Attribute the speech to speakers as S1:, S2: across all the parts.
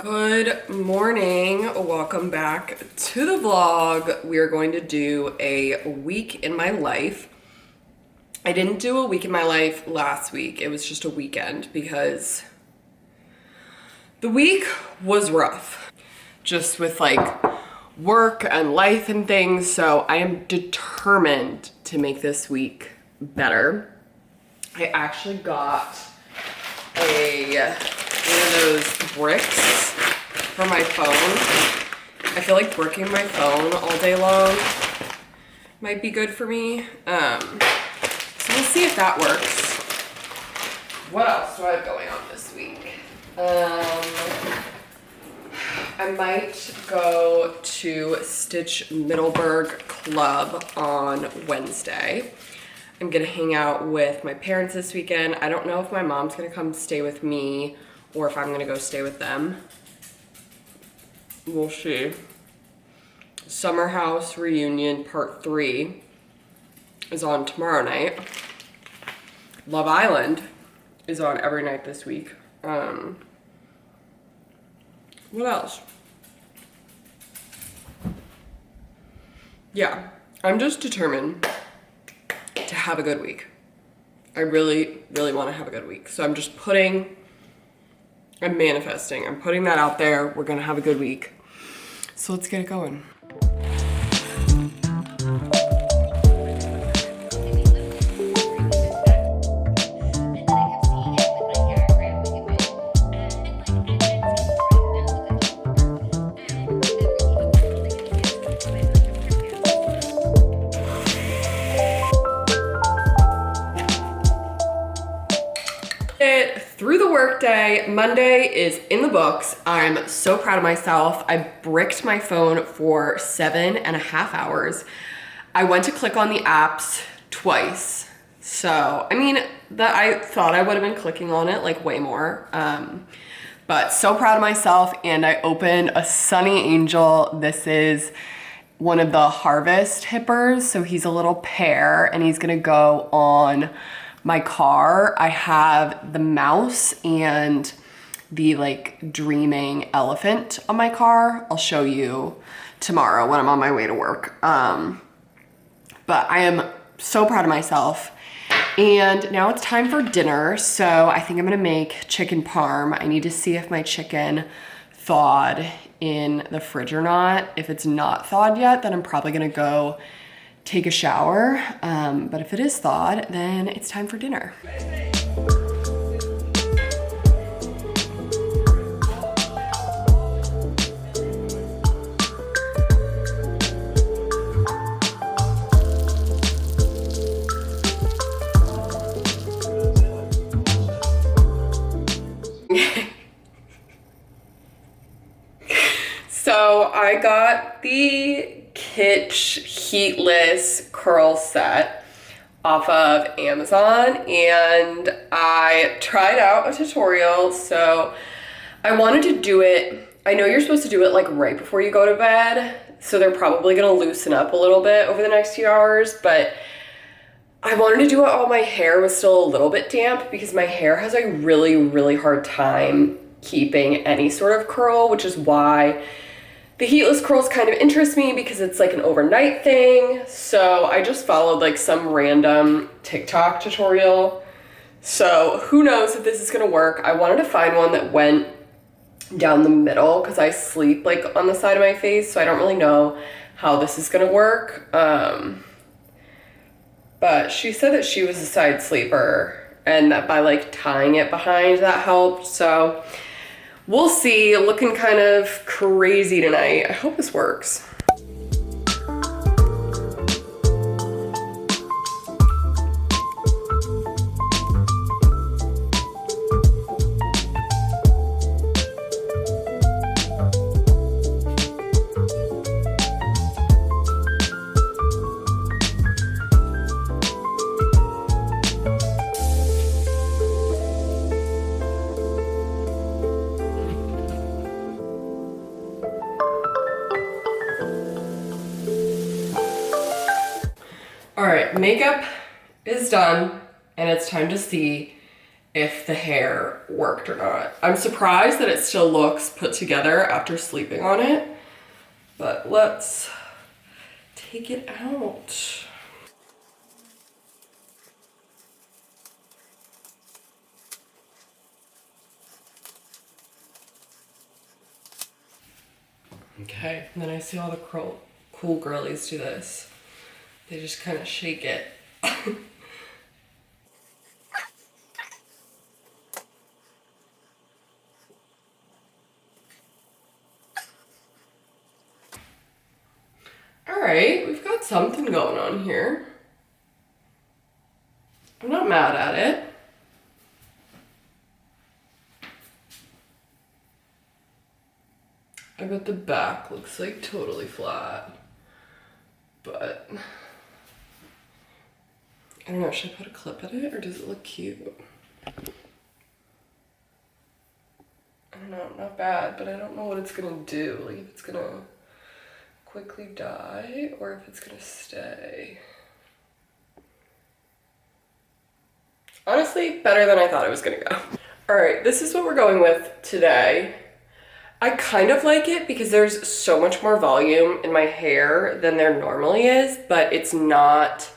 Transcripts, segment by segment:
S1: Good morning, welcome back to the vlog. We are going to do a week in my life. I didn't do a week in my life last week, it was just a weekend because the week was rough. Just with like work and life and things, so I am determined to make this week better. I actually got one of those bricks for my phone. I feel like bricking my phone all day long might be good for me. So we'll see if that works. What else do I have going on this week? I might go to Stitch Middleburg Club on Wednesday. I'm gonna hang out with my parents this weekend. I don't know if my mom's gonna come stay with me or if I'm gonna go stay with them. We'll see. Summer House Reunion Part 3 is on tomorrow night. Love Island is on every night this week. What else? Yeah, I'm just determined to have a good week. I really, really want to have a good week. So I'm manifesting. I'm putting that out there. We're gonna have a good week. So let's get it going. Through the workday, Monday is in the books. I'm so proud of myself. I bricked my phone for 7.5 hours. I went to click on the apps twice. So, I mean, I thought I would have been clicking on it like way more. But so proud of myself, and I opened a Sunny Angel. This is one of the Harvest hippers. So he's a little pear and he's gonna go on my car. I have the mouse and the like dreaming elephant on my car. I'll show you tomorrow when I'm on my way to work. But I am so proud of myself. And now it's time for dinner. So I think I'm gonna make chicken parm. I need to see if my chicken thawed in the fridge or not. If it's not thawed yet, then I'm probably gonna go take a shower, but if it is thawed, then it's time for dinner. So I got the Kitsch Heatless Curl Set off of Amazon, and I tried out a tutorial. So I wanted to do it. I know you're supposed to do it like right before you go to bed, so they're probably gonna loosen up a little bit over the next few hours, but I wanted to do it while my hair was still a little bit damp because my hair has a really, really hard time keeping any sort of curl, which is why the heatless curls kind of interest me, because it's like an overnight thing. So I just followed like some random TikTok tutorial. So who knows if this is gonna work. I wanted to find one that went down the middle because I sleep like on the side of my face, so I don't really know how this is gonna work. But she said that she was a side sleeper and that by like tying it behind that helped. So we'll see. Looking kind of crazy tonight. I hope this works. All right, makeup is done and it's time to see if the hair worked or not. I'm surprised that it still looks put together after sleeping on it, but let's take it out. Okay, and then I see all the cool girlies do this. They just kind of shake it. All right, we've got something going on here. I'm not mad at it. I bet the back looks like totally flat, but I don't know, should I put a clip in it or does it look cute? I don't know, not bad, but I don't know what it's gonna do. Like if it's gonna quickly die or if it's gonna stay. Honestly, better than I thought it was gonna go. All right, this is what we're going with today. I kind of like it because there's so much more volume in my hair than there normally is, but it's not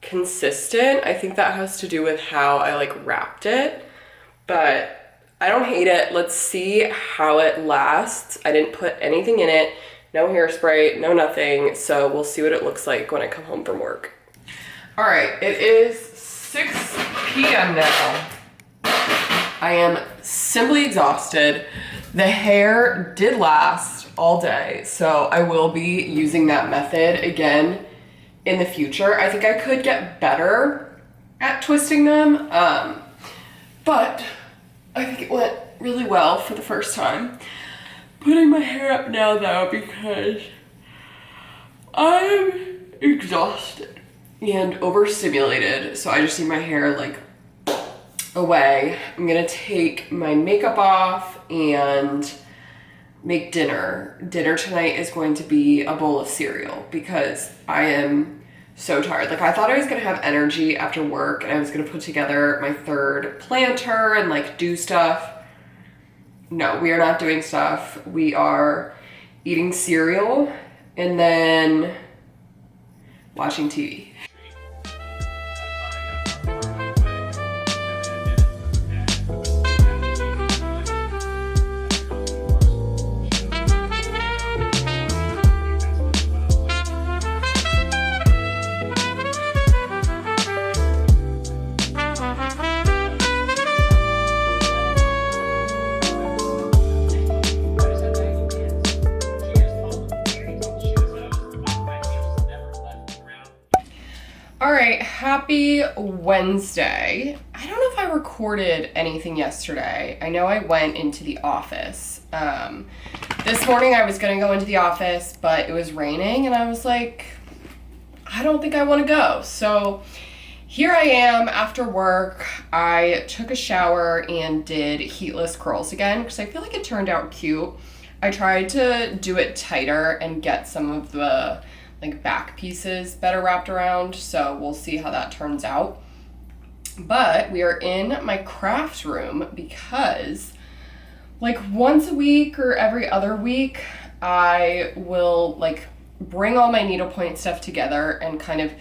S1: consistent. I think that has to do with how I like wrapped it, but I don't hate it. Let's see how it lasts. I didn't put anything in it, no hairspray, no nothing. So we'll see what it looks like when I come home from work. All right, it is 6 p.m. now. I am simply exhausted. The hair did last all day, so I will be using that method again in the future. I think I could get better at twisting them, but I think it went really well for the first time. Putting my hair up now though because I'm exhausted and overstimulated, so I just need my hair like away. I'm gonna take my makeup off and make dinner. Dinner tonight is going to be a bowl of cereal because I am so tired. Like I thought I was gonna have energy after work and I was gonna put together my third planter and like do stuff. No, we are not doing stuff. We are eating cereal and then watching TV. All right, happy Wednesday. I don't know if I recorded anything yesterday. I know I went into the office. This morning I was gonna go into the office, but it was raining and I was like, I don't think I wanna go. So here I am after work. I took a shower and did heatless curls again because I feel like it turned out cute. I tried to do it tighter and get some of the like back pieces better wrapped around, so we'll see how that turns out. But we are in my craft room because like once a week or every other week I will like bring all my needlepoint stuff together and kind of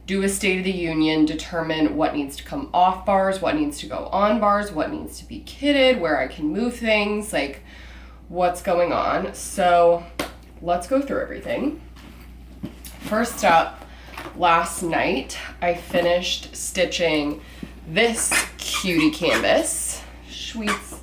S1: do a state of the union, determine what needs to come off bars, what needs to go on bars, what needs to be kitted, where I can move things, like what's going on. So let's go through everything. First up, last night I finished stitching this cutie canvas. Sweets.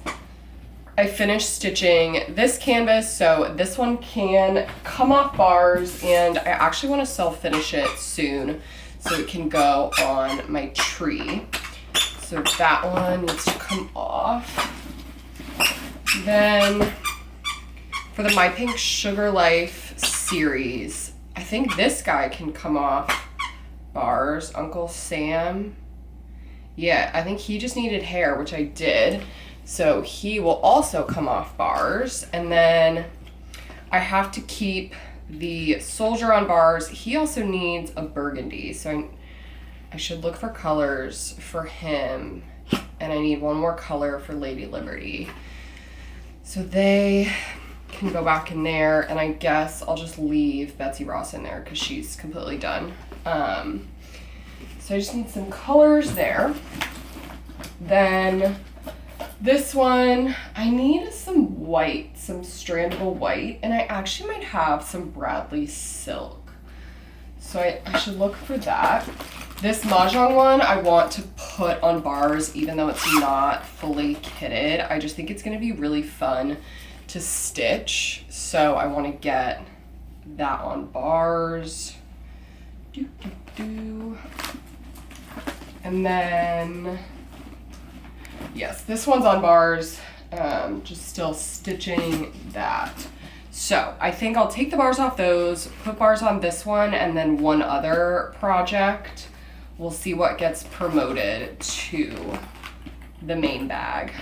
S1: I finished stitching this canvas, so this one can come off bars, and I actually want to self-finish it soon so it can go on my tree. So that one needs to come off. Then for the My Pink Sugar Life series, I think this guy can come off bars. Uncle Sam. Yeah, I think he just needed hair, which I did. So he will also come off bars. And then I have to keep the soldier on bars. He also needs a burgundy. So I should look for colors for him. and I need one more color for Lady Liberty. So they can go back in there, and I guess I'll just leave Betsy Ross in there because she's completely done. So I just need some colors there. Then this one, I need some white, some strandable white, and I actually might have some Bradley silk. So I should look for that. This Mahjong one I want to put on bars even though it's not fully kitted. I just think it's gonna be really fun to stitch. So I wanna get that on bars. And then, yes, this one's on bars, just still stitching that. So I think I'll take the bars off those, put bars on this one, and then one other project. We'll see what gets promoted to the main bag.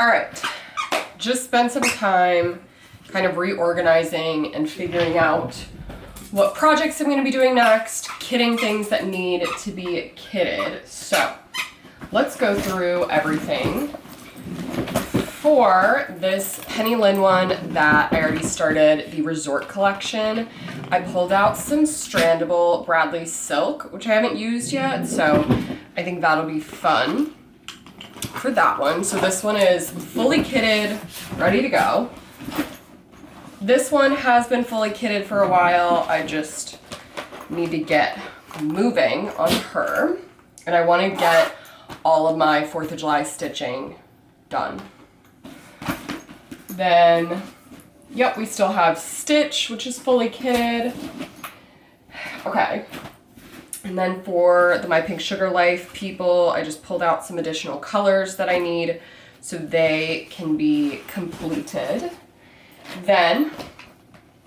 S1: All right, just spent some time kind of reorganizing and figuring out what projects I'm gonna be doing next, kitting things that need to be kitted. So let's go through everything. For this Penny Lynn one that I already started, the Resort collection, I pulled out some strandable Bradley silk, which I haven't used yet, so I think that'll be fun for that one. So this one is fully kitted, ready to go. This one has been fully kitted for a while. I just need to get moving on her. And I want to get all of my 4th of July stitching done. Then, yep, we still have Stitch, which is fully kitted. Okay. And then for the My Pink Sugar Life people, I just pulled out some additional colors that I need so they can be completed. Then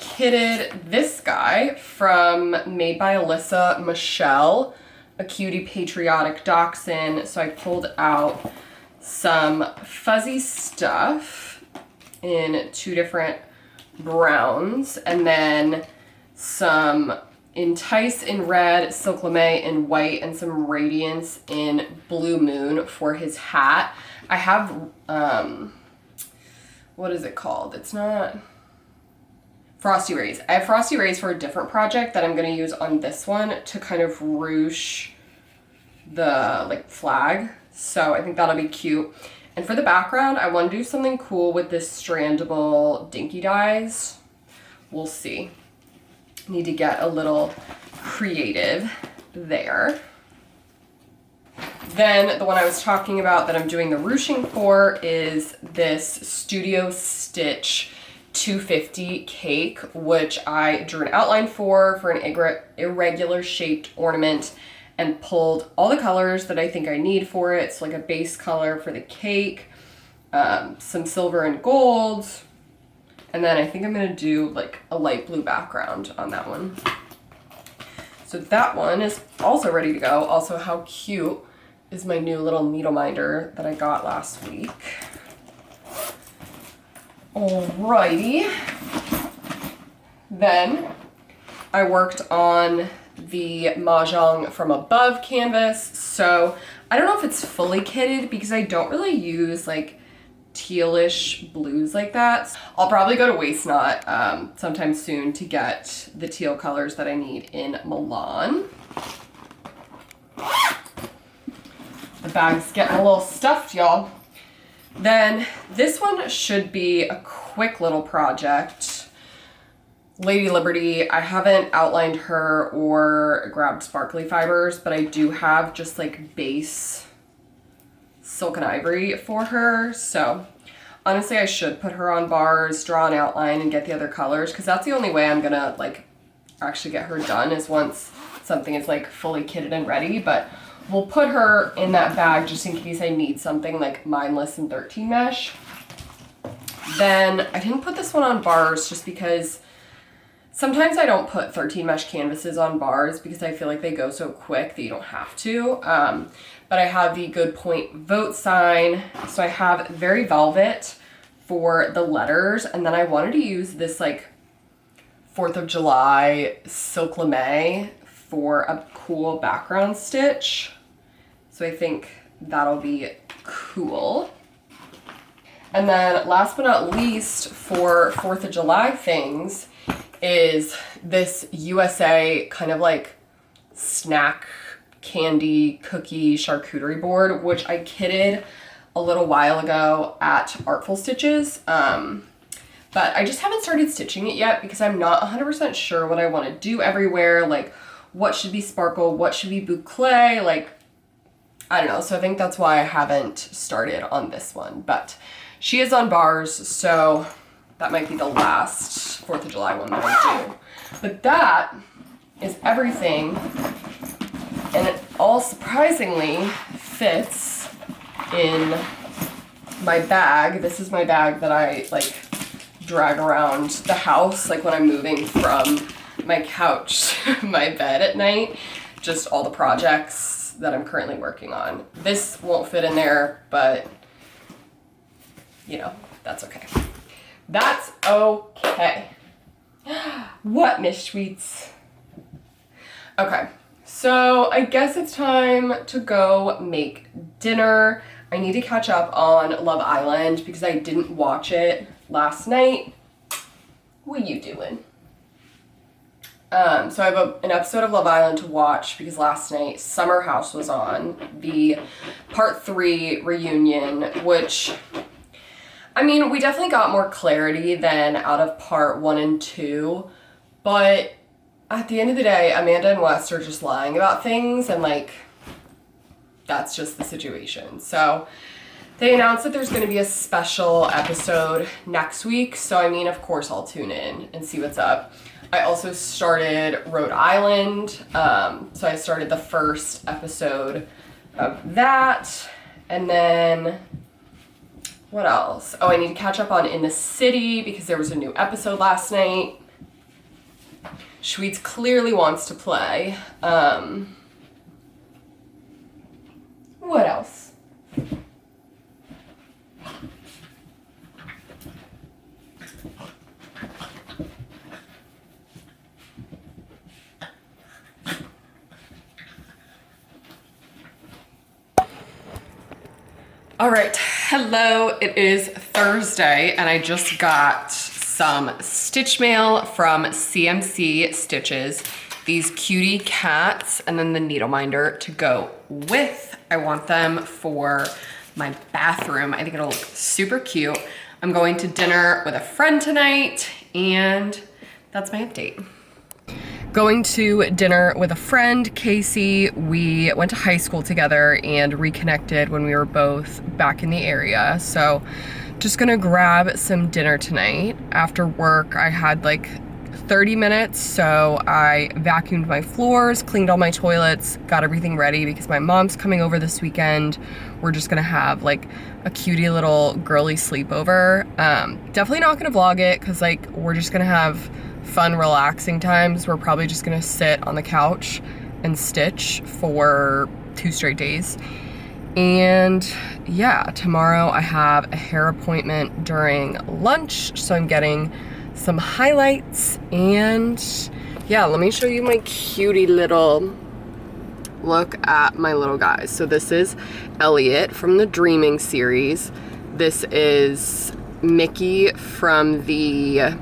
S1: kitted this guy from Made by Alyssa Michelle, a cutie patriotic dachshund. So I pulled out some fuzzy stuff in 2 different browns, and then some Entice in red, Silk Lame in white, and some Radiance in Blue Moon for his hat. I have, what is it called? It's not Frosty Rays. I have Frosty Rays for a different project that I'm going to use on this one to kind of ruche the like flag. So I think that'll be cute. And for the background, I want to do something cool with this strandable dinky dyes. We'll see. Need to get a little creative there. Then the one I was talking about that I'm doing the ruching for is this Studio Stitch 250 cake, which I drew an outline for an irregular shaped ornament and pulled all the colors that I think I need for it. So like a base color for the cake, some silver and gold, and then I think I'm gonna do like a light blue background on that one. So that one is also ready to go. Also, how cute is my new little needle minder that I got last week. Alrighty. Then I worked on the Mahjong from Above canvas. So I don't know if it's fully kitted because I don't really use like tealish blues like that. I'll probably go to Waste Not sometime soon to get the teal colors that I need in Milan. The bag's getting a little stuffed, y'all. Then this one should be a quick little project. Lady Liberty, I haven't outlined her or grabbed sparkly fibers, but I do have just like base silk and ivory for her. So honestly, I should put her on bars, draw an outline, and get the other colors, because that's the only way I'm gonna like actually get her done is once something is like fully kitted and ready. But we'll put her in that bag just in case I need something like mindless and 13 mesh. Then I didn't put this one on bars just because sometimes I don't put 13 mesh canvases on bars because I feel like they go so quick that you don't have to. But I have the Good Point Vote sign. So I have Very Velvet for the letters. And then I wanted to use this like 4th of July Silk Lame for a cool background stitch. So I think that'll be cool. And then last but not least for 4th of July things is this USA kind of like snack candy cookie charcuterie board, which I kitted a little while ago at Artful Stitches. But I just haven't started stitching it yet because I'm not 100% sure what I want to do everywhere. Like what should be sparkle, what should be boucle, like I don't know. So I think that's why I haven't started on this one, but she is on bars, so that might be the last 4th of July one that I do. But that is everything, and it all surprisingly fits in my bag. This is my bag that I like drag around the house, like when I'm moving from my couch to my bed at night, just all the projects that I'm currently working on. This won't fit in there, but you know, that's okay. That's okay. What, Miss Sweets? Okay, so I guess it's time to go make dinner. I need to catch up on Love Island because I didn't watch it last night. What you doing? So I have an episode of Love Island to watch because last night Summer House was on, the part 3 reunion, which, I mean, we definitely got more clarity than out of part 1 and 2, but at the end of the day, Amanda and Wes are just lying about things, and like, that's just the situation. So they announced that there's going to be a special episode next week, so I mean, of course I'll tune in and see what's up. I also started Rhode Island, so I started the first episode of that, and then what else? Oh, I need to catch up on In the City because there was a new episode last night. Schweetz clearly wants to play. What else? All right, hello, it is Thursday and I just got some stitch mail from CMC Stitches. These cutie cats and then the needle minder to go with. I want them for my bathroom. I think it'll look super cute. I'm going to dinner with a friend tonight and that's my update. Going to dinner with a friend, Casey. We went to high school together and reconnected when we were both back in the area. So just gonna grab some dinner tonight. After work, I had like 30 minutes, so I vacuumed my floors, cleaned all my toilets, got everything ready because my mom's coming over this weekend. We're just gonna have like a cutie little girly sleepover. Definitely not gonna vlog it because like we're just gonna have fun, relaxing times. We're probably just gonna sit on the couch and stitch for 2 straight days. And yeah, tomorrow I have a hair appointment during lunch, so I'm getting some highlights. And yeah, let me show you my cutie little, look at my little guys. So this is Elliot from the Dreaming series. This is Mickey from the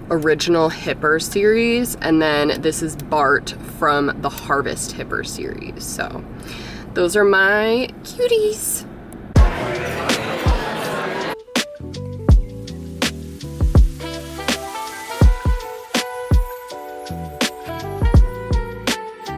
S1: original Hipper series, and then this is Bart from the Harvest Hipper series. So those are my cuties.